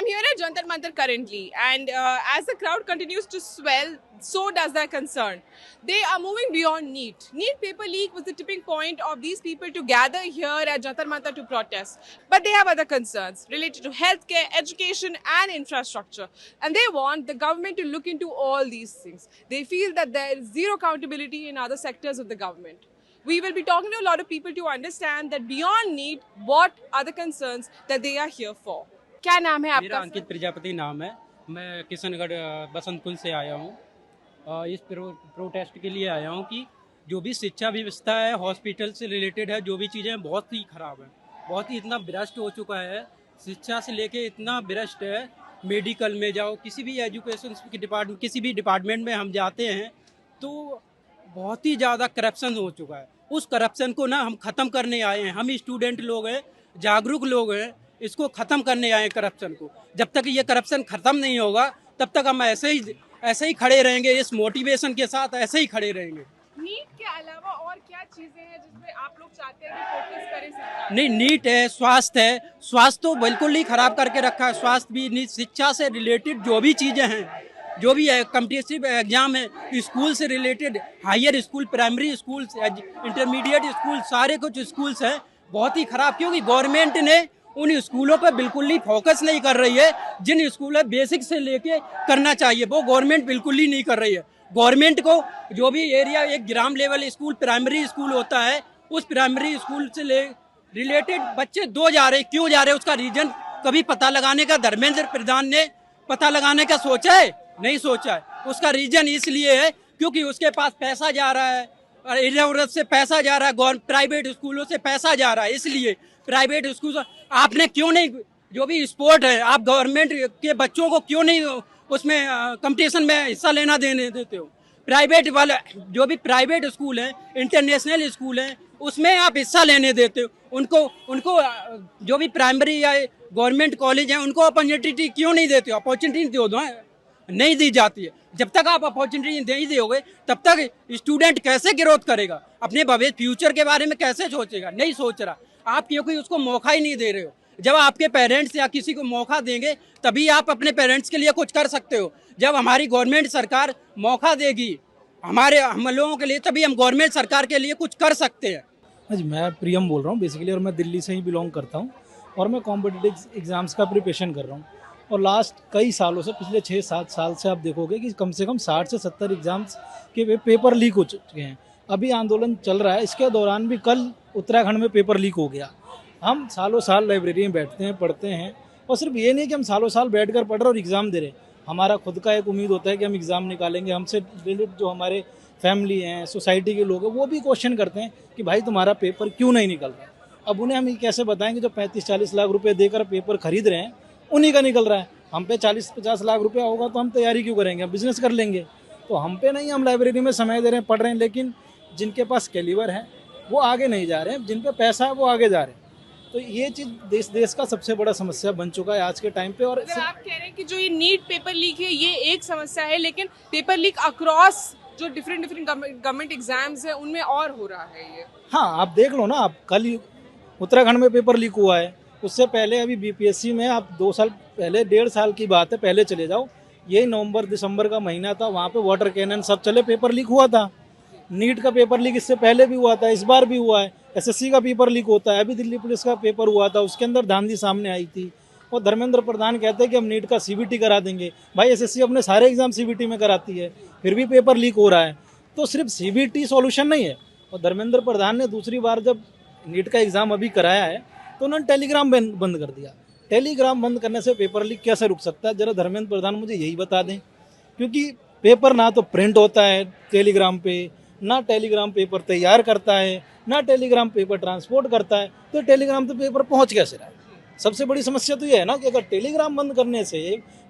here at Jantar Mantar currently, and as the crowd continues to swell, so does their concern. They are moving beyond NEET. NEET paper leak was the tipping point of these people to gather here at Jantar Mantar to protest. But they have other concerns related to healthcare, education, and infrastructure. And they want the government to look into all these things. They feel that there is zero accountability in other sectors of the government. We will be talking to a lot of people to understand that beyond NEET, what are the concerns that they are here for. क्या नाम है मेरा आपका? अंकित प्रजापति नाम है। मैं किशनगढ़ बसंत कुल से आया हूँ। इस प्रोटेस्ट के लिए आया हूँ कि जो भी शिक्षा व्यवस्था है हॉस्पिटल से रिलेटेड है, जो भी चीज़ें हैं बहुत ही ख़राब है, बहुत ही इतना भ्रष्ट हो चुका है। शिक्षा से लेके इतना भ्रष्ट है, मेडिकल में जाओ, किसी भी एजुकेशन के डिपार्टमेंट, किसी भी डिपार्टमेंट में हम जाते हैं तो बहुत ही ज़्यादा करप्शन हो चुका है। उस करप्शन को ना हम ख़त्म करने आए हैं। हम स्टूडेंट लोग हैं, जागरूक लोग हैं, इसको ख़त्म करने आए हैं करप्शन को। जब तक ये करप्शन ख़त्म नहीं होगा तब तक हम ऐसे ही खड़े रहेंगे, इस मोटिवेशन के साथ ऐसे ही खड़े रहेंगे। नीट के अलावा और क्या चीजें हैं जिसमें आप लोग चाहते हैं कि फोकस करे सरकार? नहीं, नीट है, स्वास्थ्य है, स्वास्थ्य तो बिल्कुल ही खराब करके रखा है। स्वास्थ्य भी नहीं, शिक्षा से रिलेटेड जो भी चीज़ें हैं, जो भी है कॉम्पिटिटिव एग्जाम है, स्कूल से related, higher school, primary school, intermediate school, सारे कुछ स्कूल्स हैं बहुत ही खराब, क्योंकि गवर्नमेंट ने उन स्कूलों पर बिल्कुल ही फोकस नहीं कर रही है। जिन स्कूल बेसिक से लेके करना चाहिए वो गवर्नमेंट बिल्कुल ही नहीं कर रही है। गवर्नमेंट को जो भी एरिया, एक ग्राम लेवल स्कूल, प्राइमरी स्कूल होता है, उस प्राइमरी स्कूल से रिलेटेड बच्चे जा रहे, क्यों जा रहे हैं, उसका रीजन कभी पता लगाने का धर्मेंद्र प्रधान ने पता लगाने का सोचा है? नहीं सोचा है। उसका रीजन इसलिए है क्योंकि उसके पास पैसा जा रहा है, इधर उधर से पैसा जा रहा है, प्राइवेट स्कूलों से पैसा जा रहा है। इसलिए प्राइवेट स्कूल आपने क्यों नहीं, जो भी स्पोर्ट है, आप गवर्नमेंट के बच्चों को क्यों नहीं उसमें कंपटीशन में हिस्सा लेना देने देते हो? प्राइवेट वाले जो भी प्राइवेट स्कूल हैं, इंटरनेशनल स्कूल हैं, उसमें आप हिस्सा लेने देते हो। उनको जो भी प्राइमरी या गवर्नमेंट कॉलेज हैं उनको अपॉर्चुनिटी क्यों नहीं देते हो? अपॉर्चुनिटी दो, नहीं दी जाती है। जब तक आप अपॉर्चुनिटी नहीं दोगे तब तक स्टूडेंट कैसे ग्रोथ करेगा, अपने भविष्य फ्यूचर के बारे में कैसे सोचेगा? नहीं सोच रहा आप, क्योंकि उसको मौका ही नहीं दे रहे हो। जब आपके पेरेंट्स या किसी को मौका देंगे तभी आप अपने पेरेंट्स के लिए कुछ कर सकते हो। जब हमारी गवर्नमेंट सरकार मौका देगी हम लोगों के लिए, तभी हम गवर्नमेंट सरकार के लिए कुछ कर सकते हैं। जी, मैं प्रियम बोल रहा हूँ बेसिकली, और मैं दिल्ली से ही बिलोंग करता हूँ और मैं कॉम्पिटिटिव एग्ज़ाम्स का प्रिपरेशन कर रहा हूँ। और लास्ट कई सालों से, पिछले 6-7 साल से आप देखोगे कि कम से कम 60 से 70 एग्ज़ाम्स के पेपर लीक हो चुके हैं। अभी आंदोलन चल रहा है, इसके दौरान भी कल उत्तराखंड में पेपर लीक हो गया। हम सालों साल लाइब्रेरी में बैठते हैं, पढ़ते हैं, और सिर्फ ये नहीं कि हम सालों साल बैठ कर पढ़ रहे और एग्ज़ाम दे रहे। हमारा खुद का एक उम्मीद होता है कि हम एग्ज़ाम निकालेंगे। हमसे रिलेटेड जो हमारे फैमिली हैं, सोसाइटी के लोग हैं, वो भी क्वेश्चन करते हैं कि भाई तुम्हारा पेपर क्यों नहीं निकल रहा। अब उन्हें हम ये कैसे बताएं कि जो 35-40 लाख रुपए देकर पेपर खरीद रहे हैं उन्हीं का निकल रहा है। हम पे 40-50 लाख रुपया होगा तो हम तैयारी क्यों करेंगे, हम बिजनेस कर लेंगे। तो हम पे नहीं, हम लाइब्रेरी में समय दे रहे हैं, पढ़ रहे हैं, लेकिन जिनके पास कैलिबर है वो आगे नहीं जा रहे हैं, जिन पे पैसा है वो आगे जा रहे हैं। तो ये चीज़ देश का सबसे बड़ा समस्या बन चुका है आज के टाइम पे। और आप कह रहे हैं कि जो ये नीट पेपर लीक है ये एक समस्या है, लेकिन पेपर लीक अक्रॉस जो डिफरेंट गवर्नमेंट एग्जाम्स है उनमें और हो रहा है ये। हाँ, आप देख लो ना, आप कल उत्तराखंड में पेपर लीक हुआ है, उससे पहले अभी बीपीएससी में आप 2 साल पहले, 1.5 साल की बात है, पहले चले जाओ, यही नवंबर-दिसंबर का महीना था, वहाँ पे वाटर कैनन सब चले, पेपर लीक हुआ था। नीट का पेपर लीक इससे पहले भी हुआ था, इस बार भी हुआ है। एसएससी का पेपर लीक होता है, अभी दिल्ली पुलिस का पेपर हुआ था, उसके अंदर धांधली सामने आई थी। और धर्मेंद्र प्रधान कहते हैं कि हम नीट का सीबीटी करा देंगे। भाई एसएससी अपने सारे एग्जाम सीबीटी में कराती है, फिर भी पेपर लीक हो रहा है। तो सिर्फ सीबीटी सॉल्यूशन नहीं है। और धर्मेंद्र प्रधान ने दूसरी बार जब नीट का एग्ज़ाम अभी कराया है तो उन्होंने टेलीग्राम बंद कर दिया। टेलीग्राम बंद करने से पेपर लीक कैसे रुक सकता है? जरा धर्मेंद्र प्रधान मुझे यही बता दें, क्योंकि पेपर ना तो प्रिंट होता है टेलीग्राम पे, ना टेलीग्राम पेपर तैयार करता है, ना टेलीग्राम पेपर ट्रांसपोर्ट करता है, तो टेलीग्राम तो पेपर पहुंच कैसे रहा है? सबसे बड़ी समस्या तो ये है ना कि अगर टेलीग्राम बंद करने से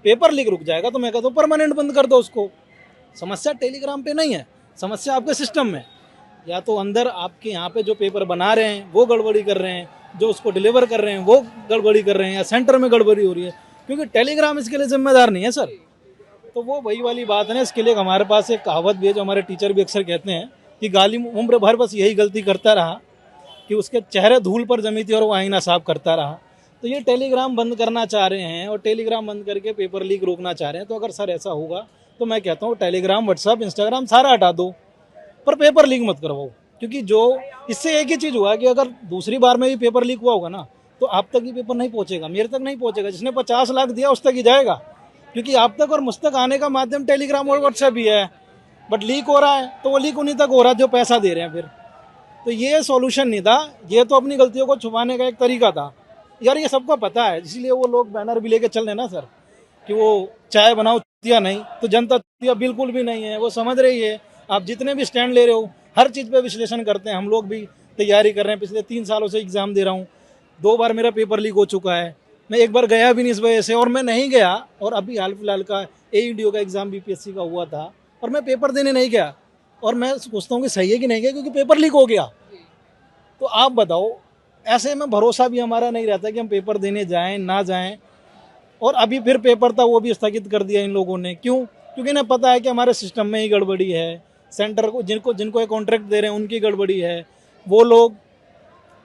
पेपर लीक रुक जाएगा तो मैं कहता हूँ परमानेंट बंद कर दो उसको। समस्या टेलीग्राम पे नहीं है, समस्या आपके सिस्टम में। या तो अंदर आपके यहाँ पे जो पेपर बना रहे हैं वो गड़बड़ी कर रहे हैं, जो उसको डिलीवर कर रहे हैं वो गड़बड़ी कर रहे हैं, या सेंटर में गड़बड़ी हो रही है, क्योंकि टेलीग्राम इसके लिए जिम्मेदार नहीं है सर। तो वो वही वाली बात है ना। इसके लिए हमारे पास एक कहावत भी है जो हमारे टीचर भी अक्सर कहते हैं कि गालिब उम्र भर बस यही गलती करता रहा कि उसके चेहरे धूल पर जमी थी और वो आईना साफ करता रहा। तो ये टेलीग्राम बंद करना चाह रहे हैं और टेलीग्राम बंद करके पेपर लीक रोकना चाह रहे हैं। तो अगर सर ऐसा होगा तो मैं कहता हूँ टेलीग्राम, व्हाट्सअप, इंस्टाग्राम सारा हटा दो, पर पेपर लीक मत करवाओ। क्योंकि जो इससे एक ही चीज़ हुआ कि अगर दूसरी बार में भी पेपर लीक हुआ होगा ना, तो आप तक ये पेपर नहीं पहुंचेगा, मेरे तक नहीं पहुंचेगा, जिसने 50 लाख दिया उस तक ही जाएगा। क्योंकि आप तक और मुझ तक आने का माध्यम टेलीग्राम और व्हाट्सएप ही है। बट लीक हो रहा है तो वो लीक उन्हीं तक हो रहा है जो पैसा दे रहे हैं। फिर तो ये सॉल्यूशन नहीं था, ये तो अपनी गलतियों को छुपाने का एक तरीका था यार। ये सबको पता है, इसीलिए वो लोग बैनर भी लेके चल रहे हैं ना सर, कि वो चाय बनाओ चुतिया नहीं, तो जनता चुतिया बिल्कुल भी नहीं है, वो समझ रही है। आप जितने भी स्टैंड ले रहे हो हर चीज़ पे विश्लेषण करते हैं। हम लोग भी तैयारी कर रहे हैं, पिछले 3 सालों से एग्ज़ाम दे रहा हूँ, 2 बार मेरा पेपर लीक हो चुका है। मैं एक बार गया भी नहीं इस वजह से, और मैं नहीं गया। और अभी हाल फिलहाल का AEDO का एग्ज़ाम BPSC का हुआ था और मैं पेपर देने नहीं गया, और मैं सोचता हूँ कि सही है कि नहीं गया, क्योंकि पेपर लीक हो गया। तो आप बताओ, ऐसे में भरोसा भी हमारा नहीं रहता कि हम पेपर देने जाएं ना जाएं। और अभी फिर पेपर था वो भी स्थगित कर दिया इन लोगों ने। क्यों? क्योंकि इन्हें पता है कि हमारे सिस्टम में ही गड़बड़ी है, सेंटर को जिनको ये कॉन्ट्रैक्ट दे रहे हैं उनकी गड़बड़ी है। वो लोग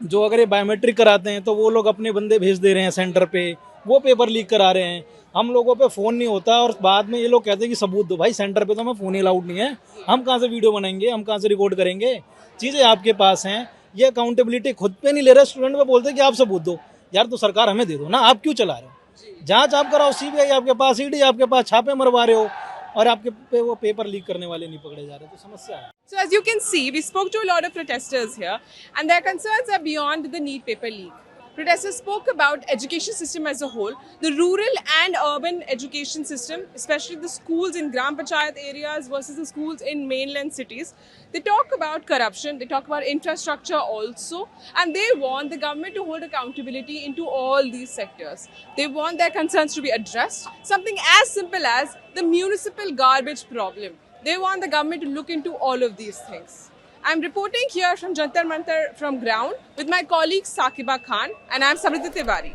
जो अगर ये बायोमेट्रिक कराते हैं तो वो लोग अपने बंदे भेज दे रहे हैं सेंटर पे, वो पेपर लीक करा रहे हैं। हम लोगों पे फ़ोन नहीं होता और बाद में ये लोग कहते हैं कि सबूत दो। भाई सेंटर पे तो हमें फ़ोन ही अलाउड नहीं है, हम कहाँ से वीडियो बनाएंगे, हम कहाँ से रिकॉर्ड करेंगे। चीज़ें आपके पास हैं, ये अकाउंटेबिलिटी खुद पे नहीं ले रहे। स्टूडेंट पे बोलते हैं कि आप सबूत दो। यार तो सरकार हमें दे दो ना, आप क्यों चला रहे हो? जांच आप कराओ, CBI आपके पास, ED आपके पास, छापे मरवा रहे हो, और आपके पे वो पेपर लीक करने वाले नहीं पकड़े जा रहे। तो समस्या है। So as you can see, we spoke to a lot of protesters here, and their concerns are beyond the NEET paper leak. Protesters spoke about education system as a whole, the rural and urban education system, especially the schools in Gram Panchayat areas versus the schools in mainland cities. They talk about corruption, they talk about infrastructure also, and they want the government to hold accountability into all these sectors. They want their concerns to be addressed. Something as simple as the municipal garbage problem. They want the government to look into all of these things. I'm reporting here from Jantar Mantar from ground with my colleague Sakiba Khan, and I'm Samriti Tiwari.